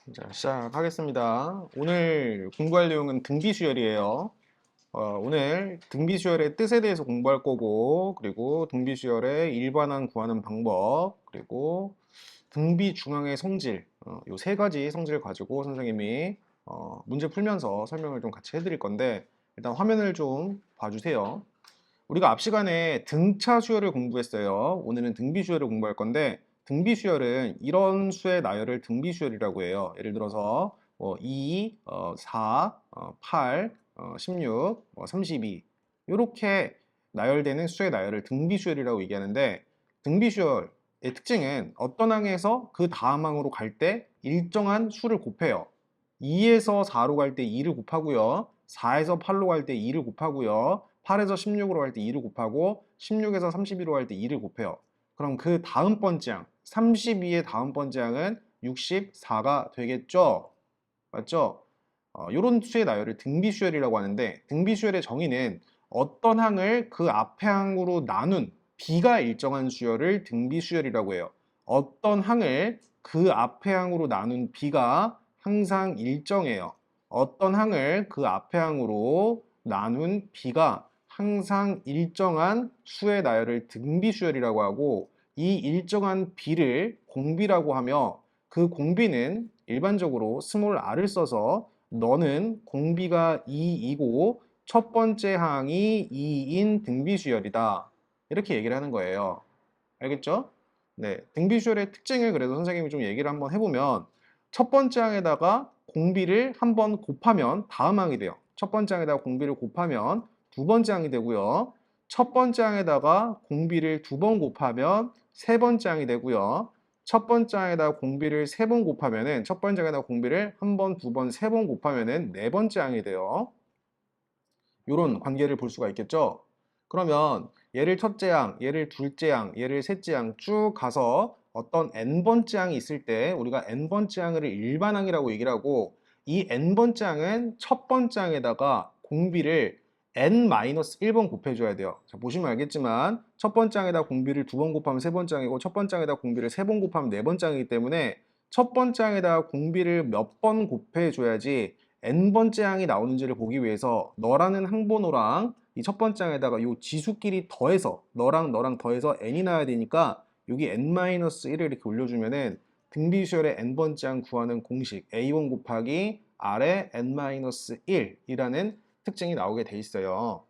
자, 시작하겠습니다. 오늘 공부할 내용은 등비수열이에요. 오늘 등비수열의 뜻에 대해서 공부할 거고, 그리고 등비수열의 일반항 구하는 방법, 그리고 등비중항의 성질, 이 세 가지 성질을 가지고 선생님이 문제 풀면서 설명을 좀 같이 해드릴 건데, 일단 화면을 좀 봐주세요. 우리가 앞 시간에 등차 수열을 공부했어요. 오늘은 등비 수열을 공부할 건데 등비 수열은 이런 수의 나열을 등비 수열이라고 해요. 예를 들어서 2, 4, 8, 16, 32 이렇게 나열되는 수의 나열을 등비 수열이라고 얘기하는데 등비 수열의 특징은 어떤 항에서 그 다음 항으로 갈 때 일정한 수를 곱해요. 2에서 4로 갈 때 2를 곱하고요. 4에서 8로 갈 때 2를 곱하고요. 8에서 16으로 갈 때 2를 곱하고 16에서 32로 갈 때 2를 곱해요. 그럼 그 다음 번째 항, 32의 다음 번째 항은 64가 되겠죠? 맞죠? 이런 수의 나열을 등비수열이라고 하는데 등비수열의 정의는 어떤 항을 그 앞의 항으로 나눈 비가 일정한 수열을 등비수열이라고 해요. 어떤 항을 그 앞의 항으로 나눈 비가 항상 일정해요. 어떤 항을 그 앞의 항으로 나눈 비가 항상 일정한 수의 나열을 등비수열이라고 하고 이 일정한 비를 공비라고 하며 그 공비는 일반적으로 스몰 r을 써서 너는 공비가 2이고 첫 번째 항이 2인 등비수열이다. 이렇게 얘기를 하는 거예요. 알겠죠? 네, 등비수열의 특징을 그래도 선생님이 좀 얘기를 한번 해보면 첫 번째 항에다가 공비를 한번 곱하면 다음 항이 돼요. 첫 번째 항에다가 공비를 곱하면 두 번째 항이 되고요. 첫 번째 항에다가 공비를 두 번 곱하면 세 번째 항이 되고요. 첫 번째 항에다가 공비를 세 번 곱하면은 첫 번째 항에다가 공비를 한 번, 두 번, 세 번 곱하면은 네 번째 항이 돼요. 이런 관계를 볼 수가 있겠죠. 그러면 얘를 첫째 항, 얘를 둘째 항, 얘를 셋째 항 쭉 가서 어떤 n번째 항이 있을 때 우리가 n번째 항을 일반항이라고 얘기를 하고 이 n번째 항은 첫 번째 항에다가 공비를 n-1번 곱해줘야 돼요. 자, 보시면 알겠지만 첫 번째 항에다 공비를 두 번 곱하면 세 번째 항이고 첫 번째 항에다 공비를 세 번 곱하면 네 번째 항이기 때문에 첫 번째 항에다 공비를 몇 번 곱해줘야지 n번째 항이 나오는지를 보기 위해서 너라는 항번호랑 이 첫 번째 항에다가 이 지수끼리 더해서 너랑 더해서 n이 나와야 되니까 여기 n-1을 이렇게 올려주면은 등비수열의 n번째 항 구하는 공식 a1 곱하기 r의 n-1이라는 특징이 나오게 돼 있어요.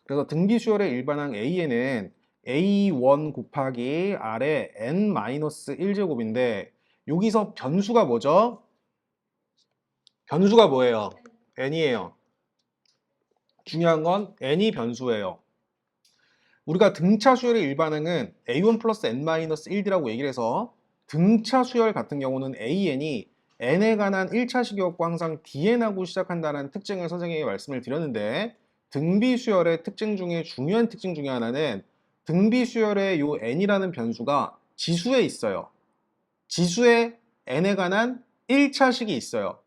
그래서 등비수열의 일반항 a에는 a1 곱하기 r의 n-1제곱인데 여기서 변수가 뭐죠? 변수가 뭐예요? n이에요. 중요한 건 n이 변수예요. 우리가 등차 수열의 일반항은 a1 플러스 n-1d라고 얘기를 해서 등차 수열 같은 경우는 an이 n에 관한 1차식이었고 항상 dn하고 시작한다는 특징을 선생님이 말씀을 드렸는데 등비 수열의 특징 중에 중요한 특징 중에 하나는 등비 수열의 요 n이라는 변수가 지수에 있어요. 지수의 n에 관한 1차식이 있어요.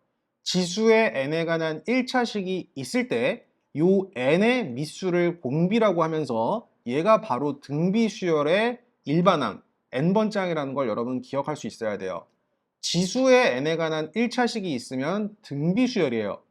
지수의 n에 관한 1차식이 있을 때 요 n의 미수를 공비라고 하면서 얘가 바로 등비수열의 일반항, n번째 항이라는 걸 여러분 기억할 수 있어야 돼요. 지수의 n에 관한 1차식이 있으면 등비수열이에요.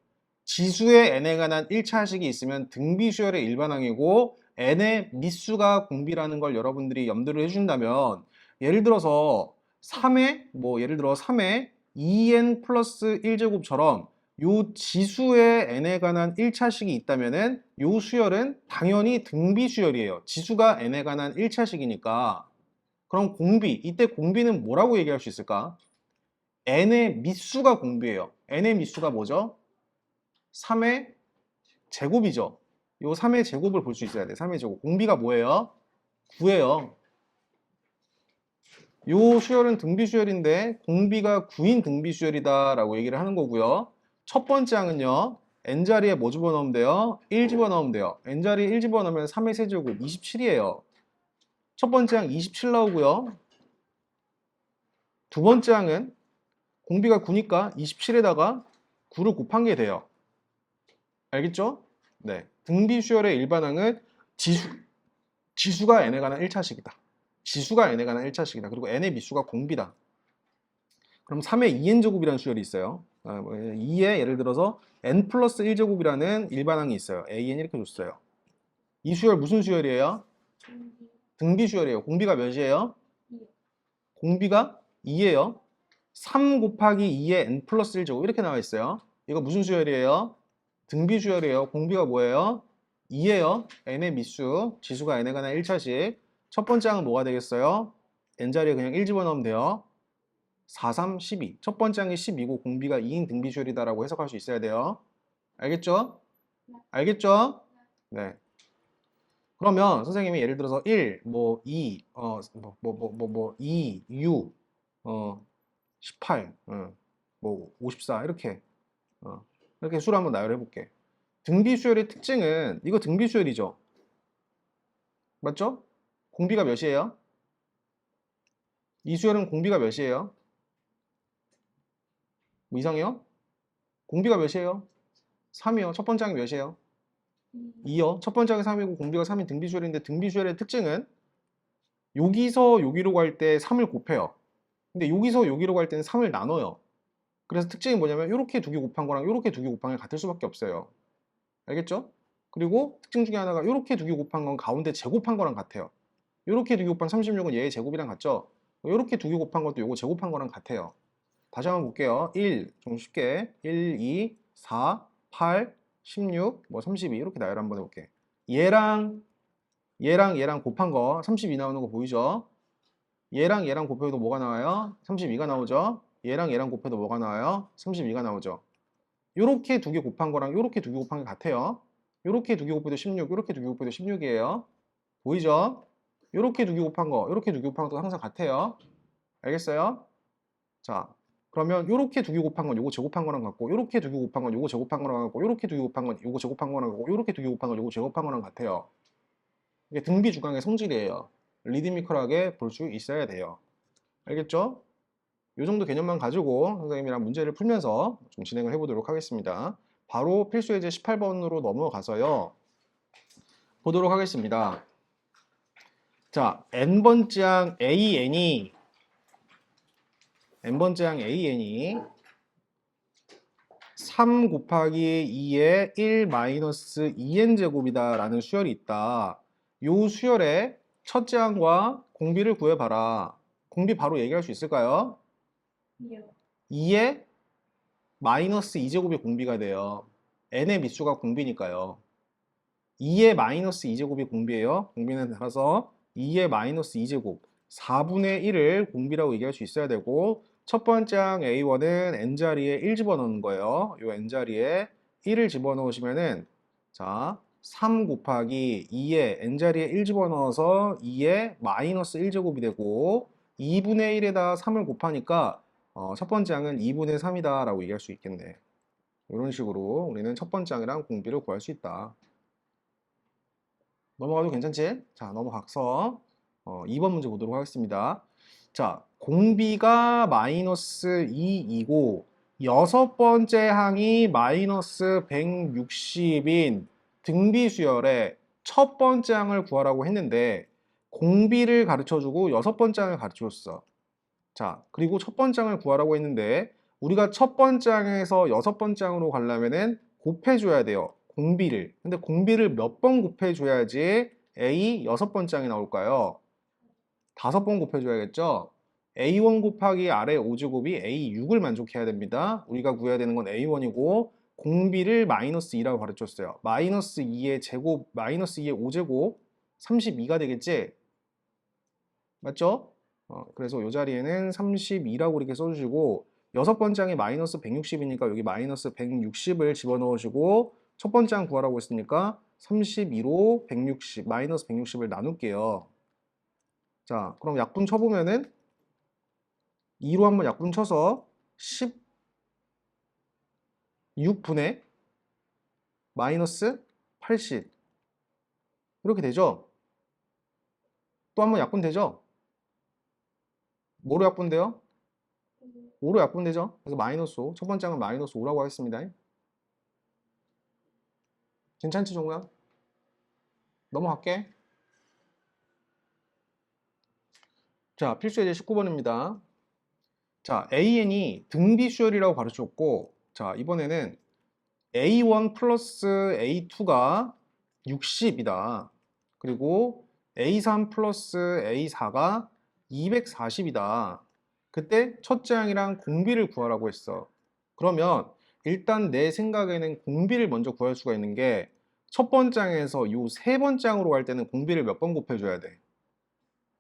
지수의 n에 관한 1차식이 있으면 등비수열의 일반항이고 n의 미수가 공비라는 걸 여러분들이 염두를 해준다면 예를 들어서 3의 예를 들어 3의 2n 플러스 1제곱처럼 요 지수의 n에 관한 1차식이 있다면은 요 수열은 당연히 등비수열이에요. 지수가 n에 관한 1차식이니까. 그럼 공비, 이때 공비는 뭐라고 얘기할 수 있을까? n의 미수가 공비예요. n의 미수가 뭐죠? 3의 제곱이죠. 요 3의 제곱을 볼 수 있어야 돼. 3의 제곱. 공비가 뭐예요? 9예요. 요 수열은 등비수열인데 공비가 9인 등비수열이다라고 얘기를 하는 거고요. 첫 번째 항은요. n자리에 뭐 집어넣으면 돼요? 1 집어넣으면 돼요. n자리에 1 집어넣으면 3의 세제곱 27이에요. 첫 번째 항 27 나오고요. 두 번째 항은 공비가 9니까 27에다가 9를 곱한 게 돼요. 알겠죠? 네. 등비수열의 일반항은 지수가 n에 관한 1차식이다. 지수가 n에 관한 1차식이다. 그리고 n의 미수가 공비다. 그럼 3의 2n제곱이라는 수열이 있어요. 2에 예를 들어서 n 플러스 1제곱이라는 일반항이 있어요. an 이렇게 줬어요. 이 수열 무슨 수열이에요? 등비 수열이에요. 공비가 몇이에요? 공비가 2예요. 3 곱하기 2의 n 플러스 1제곱 이렇게 나와 있어요. 이거 무슨 수열이에요? 등비 수열이에요. 공비가 뭐예요? 2예요. n의 미수, 지수가 n에 관한 1차식. 첫 번째 항은 뭐가 되겠어요? n자리에 그냥 1 집어넣으면 돼요. 4, 3, 12. 첫 번째 항이 12고 공비가 2인 등비 수열이다라고 해석할 수 있어야 돼요. 알겠죠? 알겠죠? 네. 그러면 선생님이 예를 들어서 1, 뭐 2, 2, 6, 18, 뭐 54 이렇게 이렇게 수를 한번 나열해 볼게. 등비 수열의 특징은 이거 등비 수열이죠. 맞죠? 공비가 몇이에요? 이 수열은 공비가 몇이에요? 뭐 이상해요? 공비가 몇이에요? 3이요. 첫 번째 항이 몇이에요? 2요. 첫 번째 항이 3이고 공비가 3인 등비 수열인데 등비 수열의 특징은 여기서 여기로 갈 때 3을 곱해요. 근데 여기서 여기로 갈 때는 3을 나눠요. 그래서 특징이 뭐냐면 이렇게 두 개 곱한 거랑 이렇게 두 개 곱한 게 같을 수밖에 없어요. 알겠죠? 그리고 특징 중에 하나가 이렇게 두 개 곱한 건 가운데 제곱한 거랑 같아요. 이렇게 두 개 곱한 36은 얘의 제곱이랑 같죠? 이렇게 두 개 곱한 것도 요거 제곱한 거랑 같아요. 다시 한번 볼게요. 1, 좀 쉽게 1, 2, 4, 8, 16, 뭐 32 이렇게 나열 한번 해볼게. 얘랑 곱한 거 32 나오는 거 보이죠? 얘랑 곱해도 뭐가 나와요? 32가 나오죠? 얘랑 곱해도 뭐가 나와요? 32가 나오죠? 요렇게 두 개 곱한 거랑 요렇게 두 개 곱한 게 같아요. 요렇게 두 개 곱해도 16, 요렇게 두 개 곱해도 16이에요. 보이죠? 요렇게 두 개 곱한 거, 요렇게 두 개 곱한 것도 항상 같아요. 알겠어요? 자, 그러면 요렇게 두 개 곱한 건 요거 제곱한 거랑 같고, 요렇게 두 개 곱한 건 요거 제곱한 거랑 같고, 요렇게 두 개 곱한 건 요거 제곱한 거랑 같고, 요렇게 두 개 곱한 건 요거 제곱한 거랑 같아요. 이게 등비 주강의 성질이에요. 리드미컬하게 볼 수 있어야 돼요. 알겠죠? 이 정도 개념만 가지고 선생님이랑 문제를 풀면서 좀 진행을 해보도록 하겠습니다. 바로 필수 예제 18번으로 넘어가서요. 보도록 하겠습니다. 자, n번째 항 AN이 3 곱하기 2의 1 마이너스 2n제곱이다 라는 수열이 있다. 이 수열의 첫째 항과 공비를 구해봐라. 공비 바로 얘기할 수 있을까요? 2의 마이너스 2제곱이 공비가 돼요. n의 미수가 공비니까요. 2의 마이너스 2제곱이 공비예요. 공비는 따라서 2의 마이너스 2제곱 4분의 1을 공비라고 얘기할 수 있어야 되고 첫 번째 항 A1은 n자리에 1 집어넣는 거예요. 이 n자리에 1을 집어넣으시면은 자, 3 곱하기 2의 n자리에 1 집어넣어서 2의 마이너스 1제곱이 되고 2분의 1에다 3을 곱하니까 첫 번째 항은 2분의 3이다 라고 얘기할 수 있겠네. 이런 식으로 우리는 첫 번째 항이랑 공비를 구할 수 있다. 넘어가도 괜찮지? 자, 넘어가서 2번 문제 보도록 하겠습니다. 자, 공비가 마이너스 2이고 여섯 번째 항이 마이너스 160인 등비 수열의 첫 번째 항을 구하라고 했는데 공비를 가르쳐주고 여섯 번째 항을 가르쳐줬어. 자, 그리고 첫 번째 항을 구하라고 했는데 우리가 첫 번째 항에서 여섯 번째 항으로 가려면은 곱해줘야 돼요. 공비를. 근데 공비를 몇 번 곱해줘야지 A 여섯 번째 항이 나올까요? 5번 곱해줘야겠죠? A1 곱하기 아래 5제곱이 A6을 만족해야 됩니다. 우리가 구해야 되는 건 A1이고 공비를 마이너스 2라고 가르쳤어요. 마이너스 2의 제곱, 마이너스 2의 5제곱 32가 되겠지? 맞죠? 그래서 이 자리에는 32라고 이렇게 써주시고 여섯 번째 항이 마이너스 160이니까 여기 마이너스 160을 집어넣으시고 첫 번째 항 구하라고 했으니까 32로 160, 마이너스 160을 나눌게요. 자, 그럼 약분 쳐보면은 2로 한번 약분 쳐서 16분의 마이너스 80 이렇게 되죠? 또 한번 약분 되죠? 뭐로 약분돼요? 5로 약분되죠? 그래서 마이너스 5. 첫 번째 항은 마이너스 5라고 하겠습니다. 괜찮지, 종우야? 넘어갈게. 자, 필수 예제 19번입니다. 자, AN이 등비수열이라고 가르쳤고, 자, 이번에는 A1 플러스 A2가 60이다. 그리고 A3 플러스 A4가 240이다. 그때 첫째 항이랑 공비를 구하라고 했어. 그러면 일단 내 생각에는 공비를 먼저 구할 수가 있는 게 첫 번째 항에서 요 세 번째 항으로 갈 때는 공비를 몇 번 곱해줘야 돼?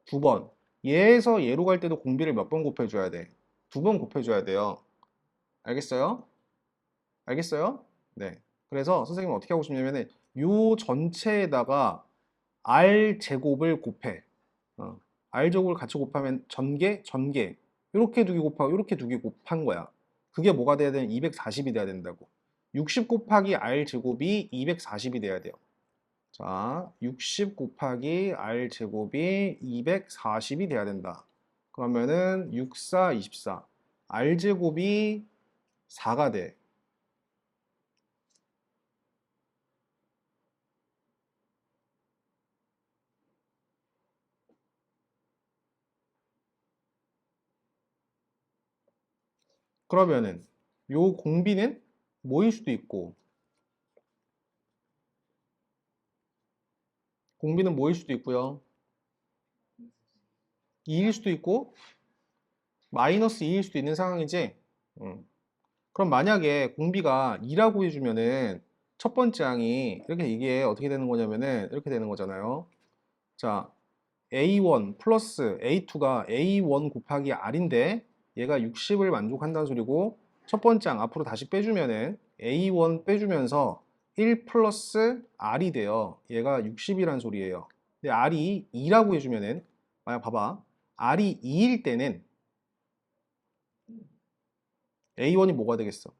두 번. 얘에서 얘로 갈 때도 공비를 몇 번 곱해줘야 돼? 두 번 곱해줘야 돼요. 알겠어요? 알겠어요? 네. 그래서 선생님은 어떻게 하고 싶냐면은 요 전체에다가 r 제곱을 곱해. r 제곱을 같이 곱하면 전개, 전개. 이렇게 두 개 곱하고 이렇게 두 개 곱한 거야. 그게 뭐가 돼야 되는 240이 돼야 된다고. 60 곱하기 r 제곱이 240이 돼야 돼요. 자, 60 곱하기 r 제곱이 240이 돼야 된다. 그러면은 6, 4, 24. r 제곱이 4가 돼. 그러면은 요 공비는 뭐일 수도 있고 공비는 뭐일 수도 있고요. 2일 수도 있고 마이너스 2일 수도 있는 상황이지. 그럼 만약에 공비가 2라고 해주면은 첫 번째 항이 이렇게 이게 어떻게 되는 거냐면은 이렇게 되는 거잖아요. 자, A1 플러스 A2가 A1 곱하기 R인데 얘가 60을 만족한다는 소리고 첫 번째 항 앞으로 다시 빼주면은 A1 빼주면서 1 플러스 R이 돼요. 얘가 60이란 소리예요. 근데 R이 2라고 해주면은 만약 봐봐. R이 2일 때는 A1이 뭐가 되겠어?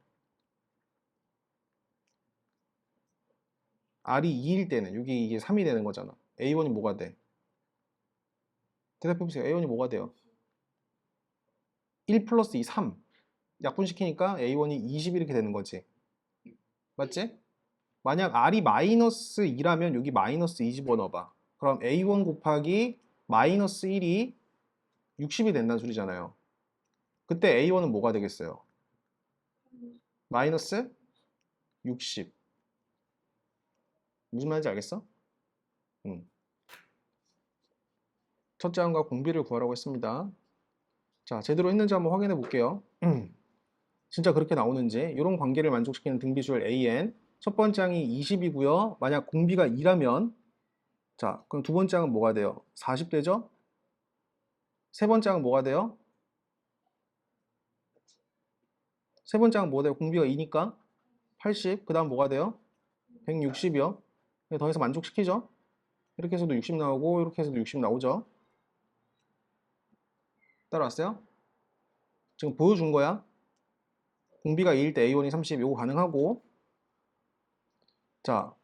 R이 2일 때는 여기 이게 3이 되는 거잖아. A1이 뭐가 돼? 대답해보세요. A1이 뭐가 돼요? 1 플러스 2, 3. 약분시키니까 A1이 20 이렇게 되는 거지. 맞지? 만약 R이 마이너스 2라면 여기 마이너스 2 집어넣어봐. 그럼 A1 곱하기 마이너스 1이 60이 된다는 소리잖아요. 그때 A1은 뭐가 되겠어요? 마이너스 60. 무슨 말인지 알겠어? 응. 첫째 항과 공비를 구하라고 했습니다. 자, 제대로 했는지 한번 확인해 볼게요. 진짜 그렇게 나오는지 이런 관계를 만족시키는 등비수열 AN 첫 번째 항이 20이고요. 만약 공비가 2라면 자, 그럼 두 번째 항은 뭐가 돼요? 40 되죠? 세 번째 항은 뭐가 돼요? 세 번째 항은 뭐가 돼요? 공비가 2니까 80. 그 다음 뭐가 돼요? 160이요. 더 해서 만족시키죠? 이렇게 해서도 60 나오고 이렇게 해서도 60 나오죠? 따라왔어요? 지금 보여준 거야. 공비가 2일 때 A1이 30 이거 가능하고 자,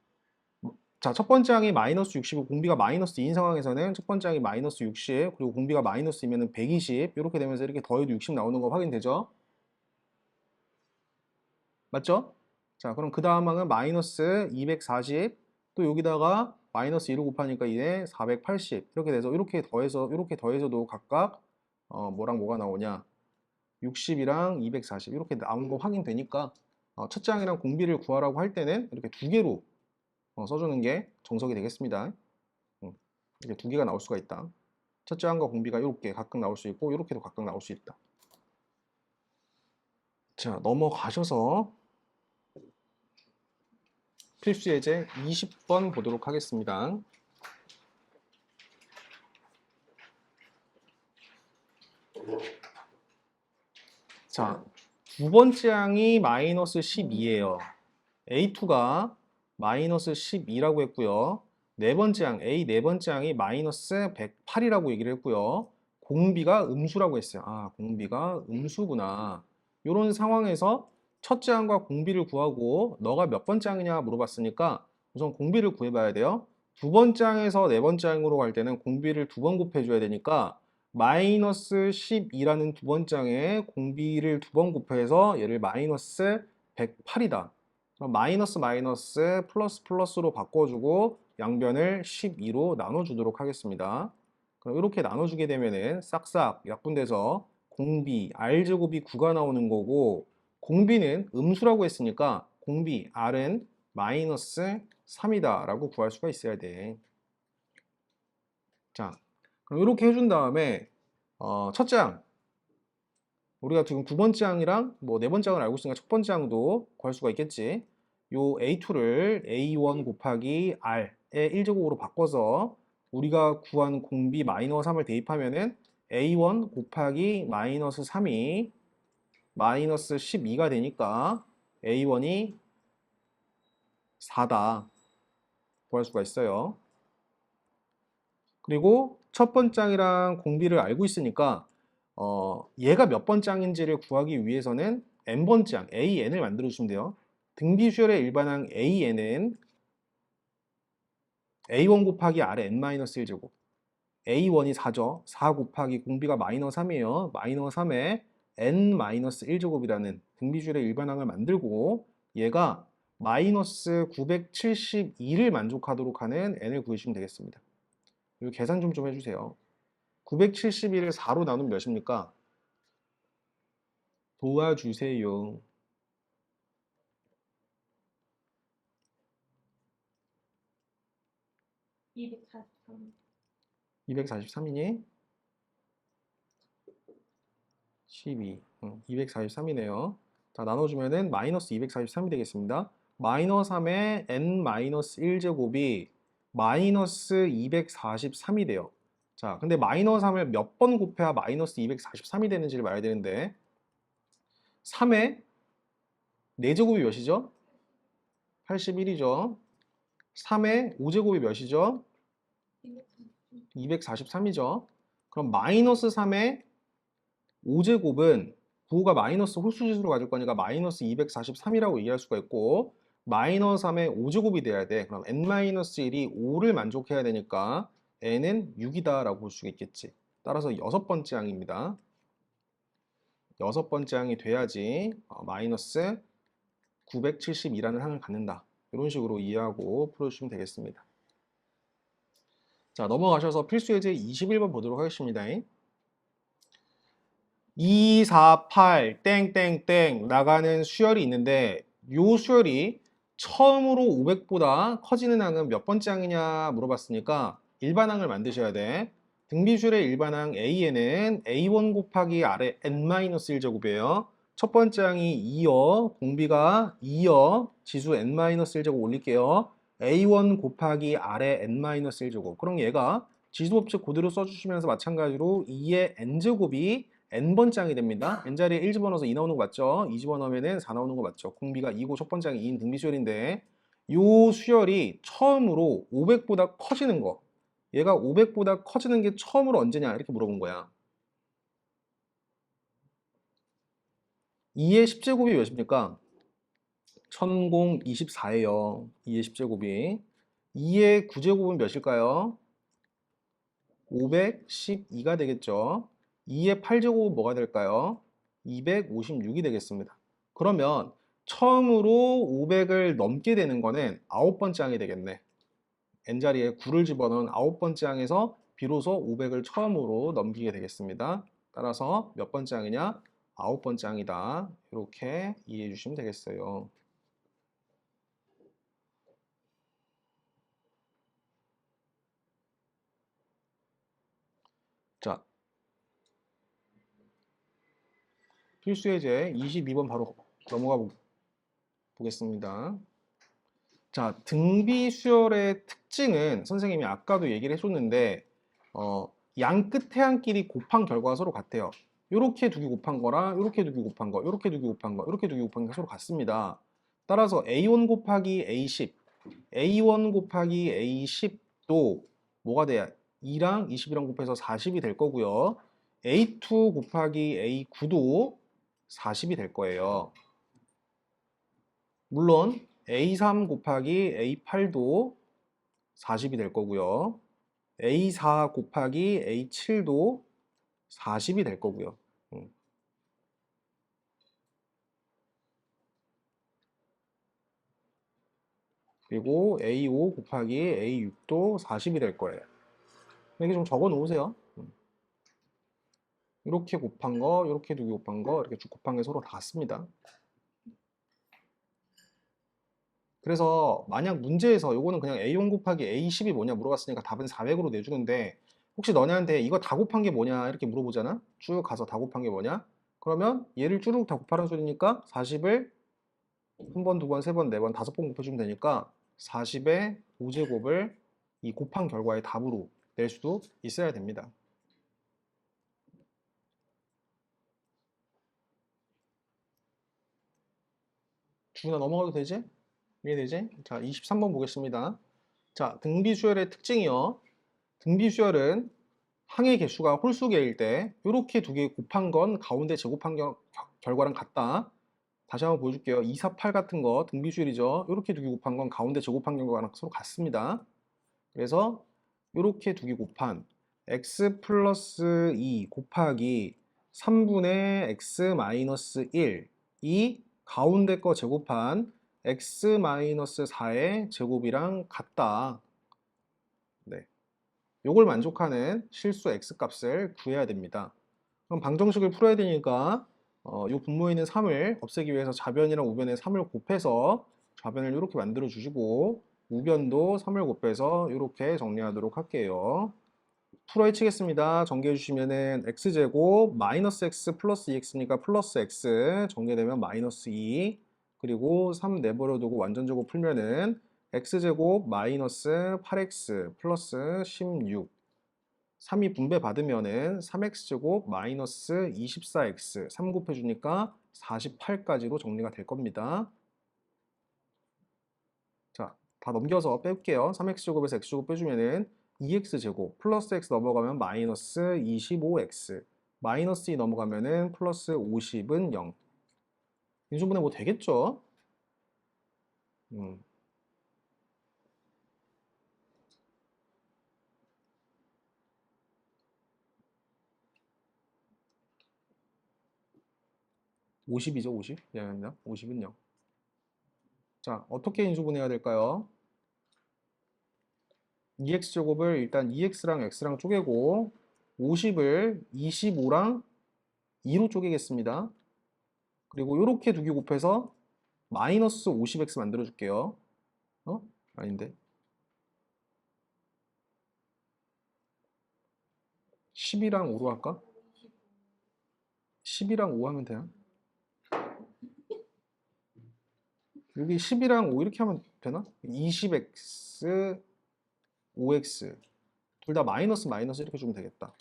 첫 번째 항이 마이너스 60이고 공비가 마이너스 2인 상황에서는 첫 번째 항이 마이너스 60 그리고 공비가 마이너스 2면은 120 이렇게 되면서 이렇게 더해도 60 나오는 거 확인되죠? 맞죠? 자, 그럼 그 다음 항은 마이너스 240 또 여기다가 마이너스 2를 곱하니까 이게 480 이렇게 돼서 이렇게 더해서도 각각 뭐랑 뭐가 나오냐 60이랑 240 이렇게 나온 거 확인되니까 첫째 항이랑 공비를 구하라고 할 때는 이렇게 두 개로 써주는 게 정석이 되겠습니다. 이렇게 두 개가 나올 수가 있다. 첫째 항과 공비가 이렇게 각각 나올 수 있고 이렇게도 각각 나올 수 있다. 자, 넘어가셔서 필수 예제 20번 보도록 하겠습니다. 자, 두 번째 항이 마이너스 12예요. A2가 마이너스 12라고 했고요. 네 번째 항, A 네 번째 항이 마이너스 108이라고 얘기를 했고요. 공비가 음수라고 했어요. 아, 공비가 음수구나. 이런 상황에서 첫째 항과 공비를 구하고 너가 몇 번째 항이냐 물어봤으니까 우선 공비를 구해봐야 돼요. 두 번째 항에서 네 번째 항으로 갈 때는 공비를 두 번 곱해줘야 되니까 마이너스 12라는 두 번째 항에 공비를 두 번 곱해서 얘를 마이너스 108이다. 그럼 마이너스 마이너스 플러스 플러스로 바꿔주고 양변을 12로 나눠주도록 하겠습니다. 그럼 이렇게 나눠주게 되면은 싹싹 약분돼서 공비 r제곱이 9가 나오는 거고 공비는 음수라고 했으니까 공비 r은 마이너스 3이다 라고 구할 수가 있어야 돼. 자, 그럼 이렇게 해준 다음에 첫째 항 우리가 지금 두 번째 항이랑 뭐 네 번째 항을 알고 있으니까 첫 번째 항도 구할 수가 있겠지. 요 A2를 A1 곱하기 R의 1제곱으로 바꿔서 우리가 구한 공비 마이너스 3을 대입하면은 A1 곱하기 마이너스 3이 마이너스 12가 되니까 A1이 4다 구할 수가 있어요. 그리고 첫 번째 항이랑 공비를 알고 있으니까 얘가 몇 번째 항인지를 구하기 위해서는 n번째 항, AN을 만들어 주시면 돼요. 등비수열의 일반항 AN은 A1 곱하기 R의 n-1제곱 A1이 4죠. 4 곱하기 공비가 마이너스 3이에요. 마이너스 3에 n-1제곱이라는 등비수열의 일반항을 만들고 얘가 마이너스 972를 만족하도록 하는 n을 구해주시면 되겠습니다. 이 계산 좀 해주세요. 971을 4로 나누면 몇입니까? 도와주세요. 243. 243이니? 12. 243이네요. 자, 나눠주면은 마이너스 243이 되겠습니다. 마이너스 3에 n-1제곱이 마이너스 243이 돼요. 자, 근데 마이너스 3을 몇 번 곱해야 마이너스 243이 되는지를 말해야 되는데 3에 4제곱이 몇이죠? 81이죠. 3에 5제곱이 몇이죠? 243이죠. 그럼 마이너스 3에 5제곱은 부호가 마이너스 홀수지수로 가질 거니까 마이너스 243이라고 얘기할 수가 있고 마이너스 3에 5제곱이 돼야 돼. 그럼 n-1이 5를 만족해야 되니까 n은 6이다 라고 볼 수 있겠지. 따라서 여섯 번째 항입니다. 여섯 번째 항이 돼야지 마이너스 972라는 항을 갖는다. 이런 식으로 이해하고 풀어주시면 되겠습니다. 자, 넘어가셔서 필수 예제 21번 보도록 하겠습니다. 2, 4, 8, 땡땡땡 나가는 수열이 있는데 이 수열이 처음으로 500보다 커지는 항은 몇 번째 항이냐 물어봤으니까 일반항을 만드셔야 돼. 등비수열의 일반항 A에는 A1 곱하기 R의 n-1제곱이에요. 첫 번째 항이 2여, 공비가 2여, 지수 n-1제곱 올릴게요. A1 곱하기 R의 n-1제곱. 그럼 얘가 지수법칙 그대로 써주시면서 마찬가지로 2의 n제곱이 n번째 항이 됩니다. n자리에 1 집어넣어서 2 나오는 거 맞죠? 2 집어넣으면 4 나오는 거 맞죠? 공비가 2고 첫 번째 항이 2인 등비수열인데 이 수열이 처음으로 500보다 커지는 거 얘가 500보다 커지는 게 처음으로 언제냐 이렇게 물어본 거야. 2의 10제곱이 몇입니까? 1024예요. 2의 10제곱이 2의 9제곱은 몇일까요? 512가 되겠죠. 2의 8제곱은 뭐가 될까요? 256이 되겠습니다. 그러면 처음으로 500을 넘게 되는 거는 9번째 항이 되겠네. n자리에 9를 집어넣은 9번째 항에서 비로소 500을 처음으로 넘기게 되겠습니다. 따라서 몇 번째 항이냐? 9번째 항이다. 이렇게 이해해 주시면 되겠어요. 자, 필수 예제 22번 바로 넘어가 보겠습니다. 자, 등비수열의 특징은 선생님이 아까도 얘기를 해줬는데 양 끝 해안끼리 곱한 결과가 서로 같아요. 이렇게 두 개 곱한 거랑 이렇게 두 개 곱한 거, 이렇게 두 개 곱한 거, 이렇게 두 개 곱한 게 서로 같습니다. 따라서 A1 곱하기 A10, A1 곱하기 A10도 뭐가 돼야 2랑 20이랑 곱해서 40이 될 거고요. A2 곱하기 A9도 40이 될 거예요. 물론 A3 곱하기 A8도 40이 될 거고요. A4 곱하기 A7도 40이 될 거고요. 그리고 A5 곱하기 A6도 40이 될 거예요. 이렇게 좀 적어 놓으세요. 이렇게 곱한 거, 이렇게 두 개 곱한 거, 이렇게 쭉 곱한 게 서로 다 같습니다. 그래서 만약 문제에서 요거는 그냥 A1 곱하기 A10이 뭐냐 물어봤으니까 답은 400으로 내주는데 혹시 너네한테 이거 다 곱한 게 뭐냐 이렇게 물어보잖아? 쭉 가서 다 곱한 게 뭐냐? 그러면 얘를 쭉 다 곱하라는 소리니까 40을 한 번, 두 번, 세 번, 네 번, 다섯 번 곱해주면 되니까 40의 5제곱을 이 곱한 결과의 답으로 낼 수도 있어야 됩니다. 주문아 넘어가도 되지? 이해되지? 자, 23번 보겠습니다. 자, 등비수열의 특징이요. 등비수열은 항의 개수가 홀수 개일 때 이렇게 두 개 곱한 건 가운데 제곱한 결과랑 같다. 다시 한번 보여줄게요. 2, 4, 8 같은 거 등비수열이죠. 이렇게 두 개 곱한 건 가운데 제곱한 결과랑 서로 같습니다. 그래서 이렇게 두 개 곱한 x 플러스 2 곱하기 3분의 x 마이너스 1이 가운데 거 제곱한 x 마이너스 4의 제곱이랑 같다. 네. 요걸 만족하는 실수 x 값을 구해야 됩니다. 그럼 방정식을 풀어야 되니까 요 분모에 있는 3을 없애기 위해서 좌변이랑 우변에 3을 곱해서 좌변을 이렇게 만들어 주시고 우변도 3을 곱해서 이렇게 정리하도록 할게요. 풀어헤 치겠습니다. 정리해 주시면은 x제곱 마이너스 x 플러스 2x니까 플러스 x 정리되면 마이너스 2 그리고 3 내버려 두고 완전제곱 풀면은 x제곱 마이너스 8x 플러스 16 3이 분배 받으면은 3x제곱 마이너스 24x 3 곱해주니까 48까지로 정리가 될 겁니다. 자, 다 넘겨서 뺄게요. 3x제곱에서 x제곱 빼주면은 2x제곱 플러스 x 넘어가면 마이너스 25x 마이너스 2 넘어가면은 플러스 50은 0. 인수분해 뭐 되겠죠? 50이죠, 50. 미안합니다. 50은 0. 자, 어떻게 인수분해해야 될까요? 2x제곱을 일단 2x랑 x랑 쪼개고 50을 25랑 2로 쪼개겠습니다. 그리고 이렇게 두 개 곱해서 마이너스 50x 만들어 줄게요. 아닌데. 10이랑 5로 할까? 10이랑 5 하면 되나? 여기 10이랑 5 이렇게 하면 되나? 20x, 5x 둘 다 마이너스 마이너스 이렇게 주면 되겠다.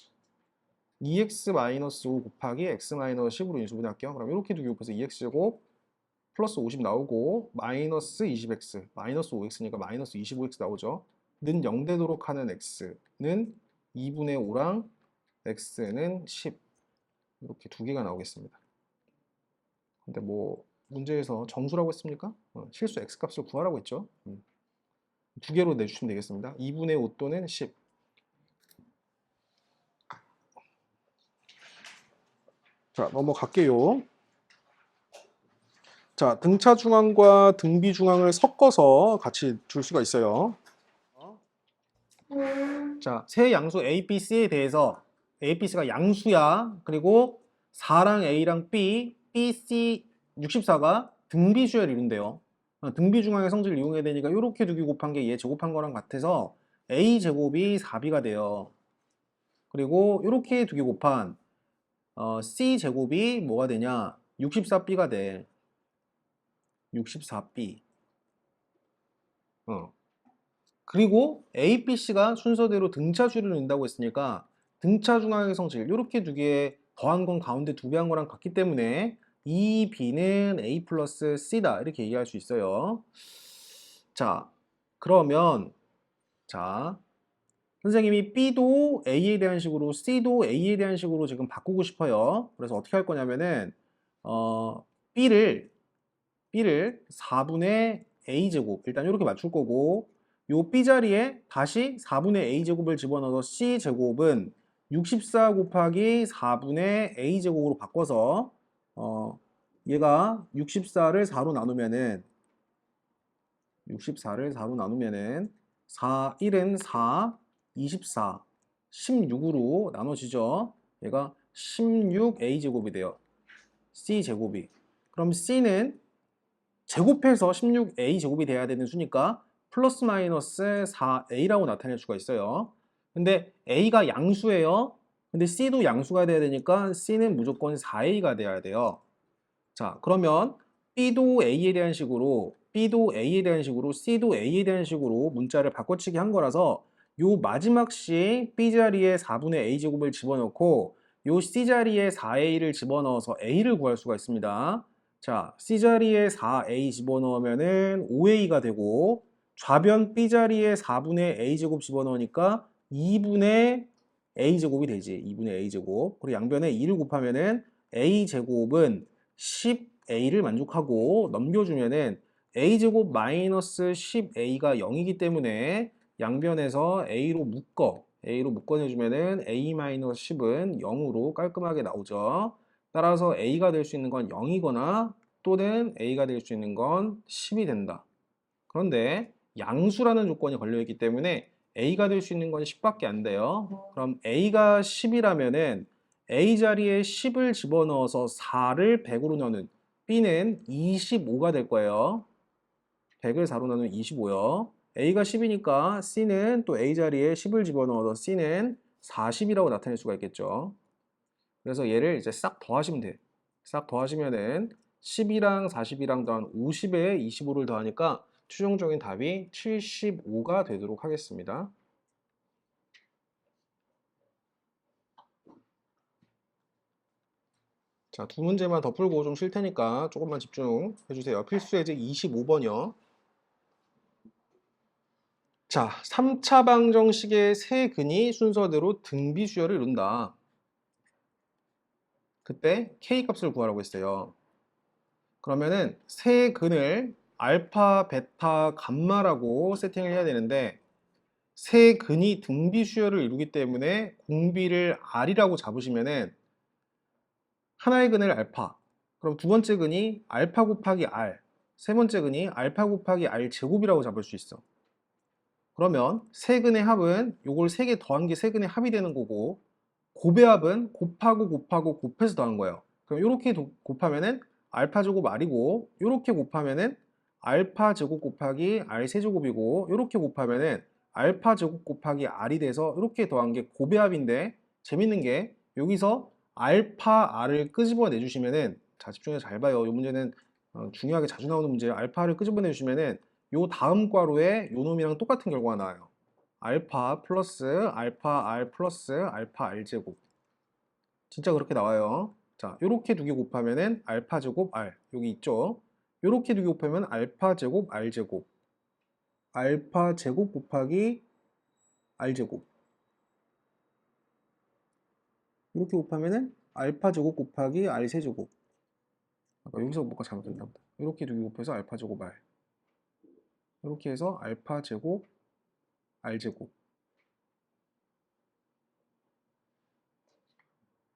2x 마이너스 5 곱하기 x 마이너스 10으로 인수분해할게요. 그럼 이렇게 두 개 곱해서 2x제곱 플러스 50 나오고 마이너스 20x 마이너스 5x니까 마이너스 25x 나오죠. 는 0 되도록 하는 x는 2분의 5랑 x는 10 이렇게 두 개가 나오겠습니다. 근데 뭐 문제에서 정수라고 했습니까? 실수 x 값을 구하라고 했죠. 두 개로 내주시면 되겠습니다. 2분의 5 또는 10. 자, 넘어갈게요. 자, 등차 중앙과 등비 중앙을 섞어서 같이 줄 수가 있어요. 자, 세 양수 A, B, C에 대해서 A, B, C가 양수야. 그리고 4랑 A랑 B, B, C, 64가 등비수열 이룬대요. 등비 중앙의 성질을 이용해야 되니까 이렇게 두 개 곱한 게 얘 제곱한 거랑 같아서 A 제곱이 4B가 돼요. 그리고 이렇게 두 개 곱한 C 제곱이 뭐가 되냐? 64B가 돼. 64B. 그리고 A, B, C가 순서대로 등차수를 낸다고 했으니까 등차 중앙의 성질 이렇게 두 개 더한 건 가운데 두 배 한 거랑 같기 때문에 이 B는 A 플러스 C다 이렇게 얘기할 수 있어요. 자, 그러면 자 선생님이 B도 A에 대한 식으로 C도 A에 대한 식으로 지금 바꾸고 싶어요. 그래서 어떻게 할 거냐면은 B를 4분의 A제곱 일단 이렇게 맞출 거고 요 B자리에 다시 4분의 A제곱을 집어넣어서 C제곱은 64 곱하기 4분의 A제곱으로 바꿔서 얘가 64를 4로 나누면은 4, 1은 4, 24, 16으로 나눠지죠. 얘가 16a제곱이 돼요. c제곱이. 그럼 c는 제곱해서 16a제곱이 돼야 되는 수니까 플러스 마이너스 4a라고 나타낼 수가 있어요. 근데 a가 양수예요. 근데 c도 양수가 돼야 되니까 c는 무조건 4a가 돼야 돼요. 자, 그러면 B도 A에 대한 식으로, B도 A에 대한 식으로, C도 A에 대한 식으로 문자를 바꿔치기 한 거라서 요 마지막 식 B 자리에 4분의 A 제곱을 집어넣고 요 C 자리에 4A를 집어넣어서 A를 구할 수가 있습니다. 자, C 자리에 4A 집어넣으면은 5A가 되고 좌변 B 자리에 4분의 A 제곱 집어넣으니까 2분의 A 제곱이 되지. 2분의 A 제곱. 그리고 양변에 2를 곱하면은 A 제곱은 10a를 만족하고 넘겨주면은 a제곱 마이너스 10a가 0이기 때문에 양변에서 a로 묶어내주면은 a 마이너스 10은 0으로 깔끔하게 나오죠. 따라서 a가 될 수 있는 건 0이거나 또는 a가 될 수 있는 건 10이 된다. 그런데 양수라는 조건이 걸려있기 때문에 a가 될 수 있는 건 10밖에 안 돼요. 그럼 a가 10이라면은 a 자리에 10을 집어넣어서 4를 100으로 나눈 b는 25가 될 거예요. 100을 4로 나누면 25요. a가 10이니까 c는 또 a 자리에 10을 집어넣어서 c는 40이라고 나타낼 수가 있겠죠. 그래서 얘를 이제 싹 더하시면 돼. 싹 더하시면은 10이랑 40이랑 더한 50에 25를 더하니까 최종적인 답이 75가 되도록 하겠습니다. 자, 두 문제만 더 풀고 좀 쉴 테니까 조금만 집중해 주세요. 필수 예제 25번이요. 자, 3차 방정식의 세 근이 순서대로 등비수열을 이룬다. 그때 K 값을 구하라고 했어요. 그러면은 세 근을 알파, 베타, 감마라고 세팅을 해야 되는데 세 근이 등비수열을 이루기 때문에 공비를 R이라고 잡으시면은 하나의 근을 알파, 그럼 두 번째 근이 알파 곱하기 R, 세 번째 근이 알파 곱하기 R 제곱이라고 잡을 수 있어. 그러면 세 근의 합은 요걸 세 개 더한 게 세 근의 합이 되는 거고 곱의 합은 곱하고 곱해서 더한 거예요. 그럼 이렇게 곱하면은 알파 제곱 R이고 이렇게 곱하면은 알파 제곱 곱하기 R 세제곱이고 이렇게 곱하면은 알파 제곱 곱하기 R이 돼서 이렇게 더한 게 곱의 합인데 재밌는 게 여기서 알파 R을 끄집어내 주시면은 자 집중해서 잘 봐요. 이 문제는 중요하게 자주 나오는 문제예요. 알파를 끄집어내 주시면은 요 다음 괄호에 요 놈이랑 똑같은 결과가 나와요. 알파 플러스 알파 R 플러스 알파 R 제곱. 진짜 그렇게 나와요. 자, 요렇게 두 개 곱하면은 알파 제곱 R. 여기 있죠? 요렇게 두 개 곱하면 알파 제곱 R 제곱. 알파 제곱 곱하기 R 제곱. 이렇게 곱하면은 알파 제곱 곱하기 R 세제곱. 아까 여기서 뭐가 잘못됐나 보다. 이렇게 두 개 곱해서 알파 제곱 R. 이렇게 해서 알파 제곱 R 제곱.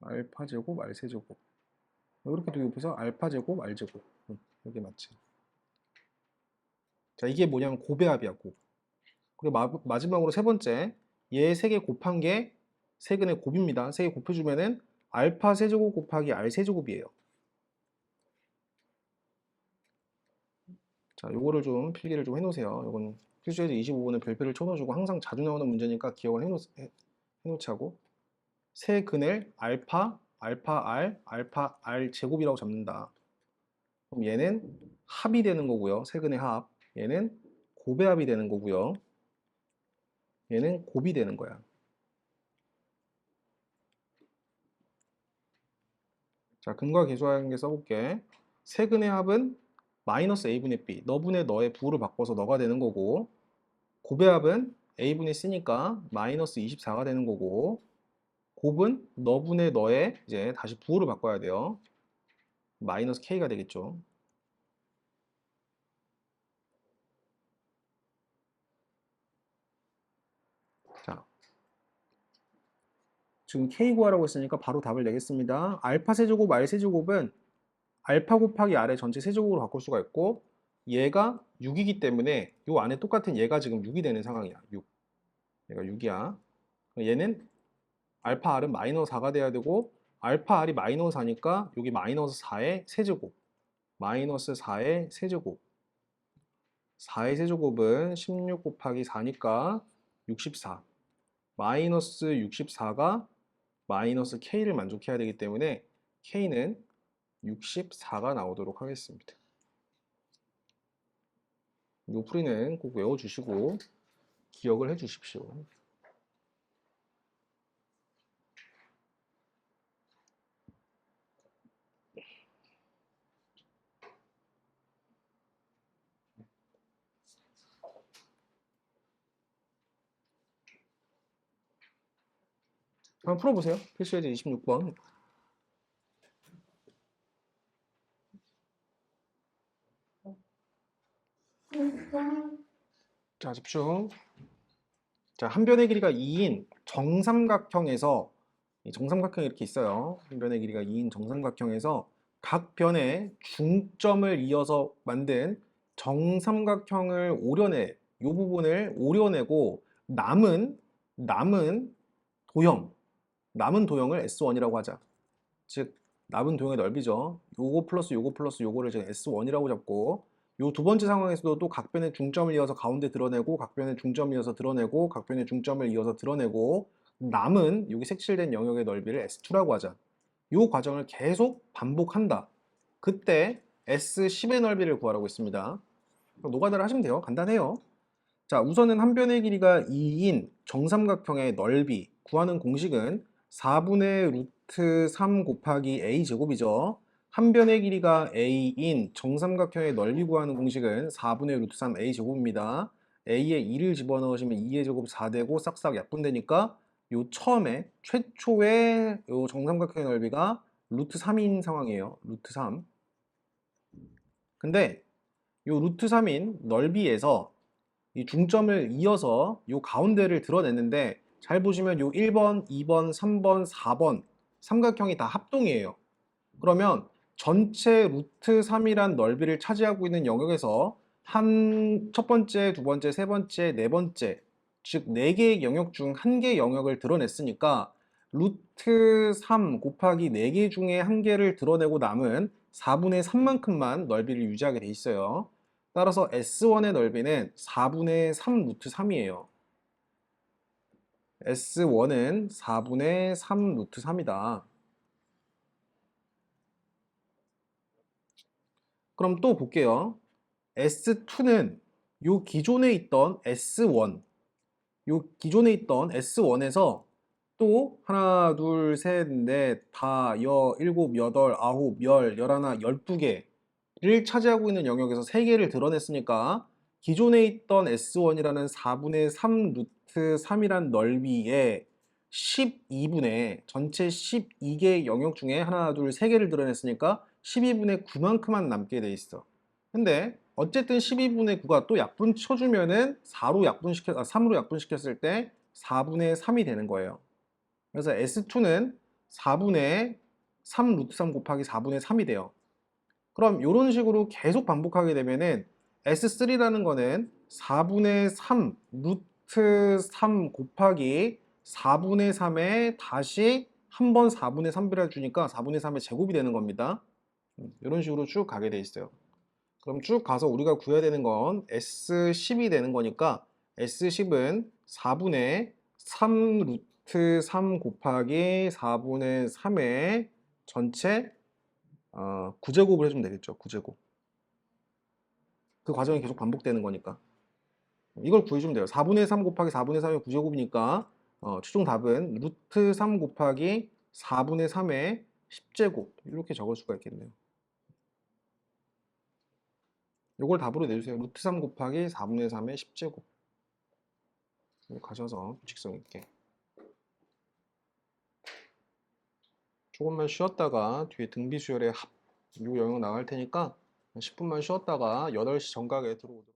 알파 제곱 R 세제곱. 이렇게 두 개 곱해서 알파 제곱 R 제곱. 이게 맞지. 자, 이게 뭐냐면 곱의 합이야, 곱. 그리고 마지막으로 세 번째, 얘 세 개 곱한 게 세근의 곱입니다. 세 개 곱해주면은 알파 세제곱 곱하기 R 세제곱이에요. 자, 요거를 좀 필기를 좀 해놓으세요. 요건 필수예제 25번은 별표를 쳐넣어주고 항상 자주 나오는 문제니까 기억을 해놓자고. 세 근을 알파 R 제곱이라고 잡는다. 그럼 얘는 합이 되는 거고요. 세 근의 합. 얘는 곱의 합이 되는 거고요. 얘는 곱이 되는 거야. 자, 근과 계수하는 써볼게. 세근의 합은 마이너스 a분의 b, 너분의 너의 부호를 바꿔서 너가 되는 거고 곱의 합은 a분의 c니까 마이너스 24가 되는 거고 곱은 너분의 너의 이제 다시 부호를 바꿔야 돼요. 마이너스 k가 되겠죠. 자, 지금 k 구하라고 했으니까 바로 답을 내겠습니다. 알파 세제곱 r 세제곱은 알파 곱하기 r의 전체 세제곱으로 바꿀 수가 있고 얘가 6이기 때문에 이 안에 똑같은 얘가 지금 6이 되는 상황이야. 6. 얘가 6이야. 얘는 알파 r은 마이너스 4가 돼야 되고 알파 R이 마이너스 4니까 여기 마이너스 4의 세제곱, 마이너스 4의 세제곱, 4의 세제곱은 16 곱하기 4니까 64, 마이너스 64가 마이너스 K를 만족해야 되기 때문에 K는 64가 나오도록 하겠습니다. 이 풀이는 꼭 외워주시고 기억을 해주십시오. 한번 풀어보세요. 필수예제 26번. 자, 집중. 자, 한 변의 길이가 2인 정삼각형에서, 이 정삼각형이 이렇게 있어요. 한 변의 길이가 2인 정삼각형에서 각 변에 중점을 이어서 만든 정삼각형을 오려내, 이 부분을 오려내고 남은 도형을 S1이라고 하자. 즉 남은 도형의 넓이죠. 요거 플러스 요거를 지금 S1이라고 잡고, 요 두 번째 상황에서도 또 각변의 중점을 이어서 가운데 드러내고, 각변의 중점을 이어서 드러내고, 각변의 중점을 이어서 드러내고, 남은 여기 색칠된 영역의 넓이를 S2라고 하자. 요 과정을 계속 반복한다. 그때 S10의 넓이를 구하라고 했습니다. 노가다를 하시면 돼요. 간단해요. 자, 우선은 한 변의 길이가 2인 정삼각형의 넓이 구하는 공식은 4분의 루트 3 곱하기 a 제곱이죠. 한 변의 길이가 a인 정삼각형의 넓이 구하는 공식은 4분의 루트 3 a 제곱입니다. a에 2를 집어넣으시면 2의 제곱 4되고 싹싹 약분되니까 요 처음에 최초의 요 정삼각형의 넓이가 루트 3인 상황이에요. 루트 3. 근데 요 루트 3인 넓이에서 이 중점을 이어서 요 가운데를 드러냈는데, 잘 보시면 요 1번, 2번, 3번, 4번 삼각형이 다 합동이에요. 그러면 전체 루트 3이란 넓이를 차지하고 있는 영역에서 첫 번째, 두 번째, 세 번째, 네 번째, 즉 4개의 영역 중 1개 영역을 드러냈으니까 루트 3 곱하기 4개 중에 1개를 드러내고 남은 4분의 3만큼만 넓이를 유지하게 돼 있어요. 따라서 S1의 넓이는 4분의 3 루트 3이에요. S1은 4분의 3 루트 3이다. 그럼 또 볼게요. S2는 요 기존에 있던 S1, 요 기존에 있던 S1에서 또 하나, 둘, 셋, 넷, 다, 일곱, 여덟, 아홉, 열, 열하나, 12개를 차지하고 있는 영역에서 3개를 드러냈으니까 기존에 있던 S1이라는 4분의 3 루트 3이란 넓이에 12분의 전체 12개 영역 중에 하나, 둘, 3개를 드러냈으니까 12분의 9만큼만 남게 돼 있어. 근데 어쨌든 12분의 9가 또 약분 쳐주면은 3으로 약분시켰을 때 4분의 3이 되는 거예요. 그래서 S2는 4분의 3 루트 3 곱하기 4분의 3이 돼요. 그럼 이런 식으로 계속 반복하게 되면은 S3라는 거는 4분의 3 루트 3 곱하기 4분의 3에 다시 한 번 4분의 3배를 주니까 4분의 3의 제곱이 되는 겁니다. 이런 식으로 쭉 가게 돼 있어요. 그럼 쭉 가서 우리가 구해야 되는 건 S10이 되는 거니까 S10은 4분의 3 루트 3 곱하기 4분의 3의 전체 9제곱을 해주면 되겠죠. 9제곱. 그 과정이 계속 반복되는 거니까. 이걸 구해주면 돼요. 4분의 3 곱하기 4분의 3의 9제곱이니까 최종 답은 루트 3 곱하기 4분의 3의 10제곱 이렇게 적을 수가 있겠네요. 이걸 답으로 내주세요. 루트 3 곱하기 4분의 3의 10제곱. 가셔서 직성 있게. 조금만 쉬었다가 뒤에 등비수열의 요 영역 나갈 테니까 10분만 쉬었다가 8시 정각에 들어오도록.